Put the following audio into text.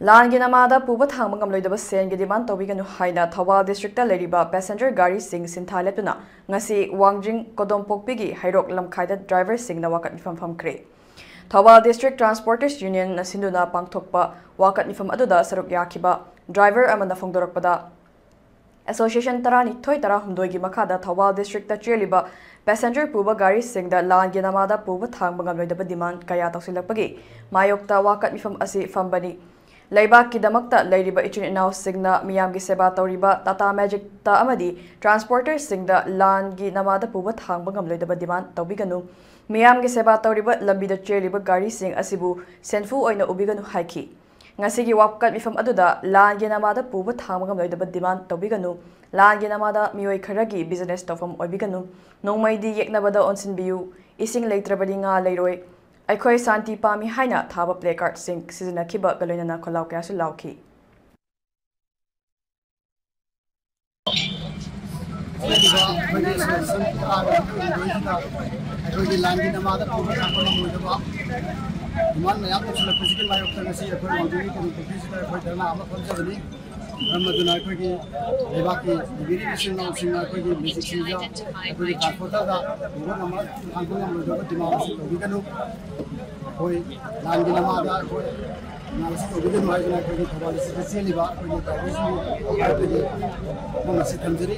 Langi namada puba thangmangam loidaba sengi demand tobiganu haina Thoubal District leiriba passenger gari sintha leptuna ngasi Khongjang Kodompokpigi hairok lamkhaida driver singna wakat nifam famkhre. Thoubal District Transporters Union nasinduna pangthokpa wakat nifam aduda saruk yakhiba driver amana phongdorakpada Association tarani thoi tara humdoigi makhada Thoubal District ta cheliba passenger puba gari singda langi namada puba thangmangam loidaba demand kaya tawsilakpagi mayokta wakat nifam asi fambani Leibak ki damakta leiriba ichin inaw singna miyam gi seba tawriba Tata Magic ta amadi transporter singda lan gi namada puba thangba ngamloidaba demand tawbiganu miyam gi seba tawriba lambida cheliba gari sing asibu senfu oina ubiganu haiki ngasi gi wapkat mifam aduda lan gi namada puba thangba ngamloidaba demand tawbiganu lan gi namada miyoi kharagi business tawfam oibiganu nongmaidi yeknabada onsinbiu ising leitrabadi nga leiroi Aikoi Santi Pami Haina Thaba Placard Sink Sizina Kiba Galina Kolau Kasu Lauki. Ramaduna kogi lebaki giri mission now singa kogi basic singa kogi transporter da bukan nama angkung yang lodo dimana sih kogi kanu koi langi nama da koi nasi kogi kanu aja kogi Thoubal District liba kogi kogi kogi masih tanjiri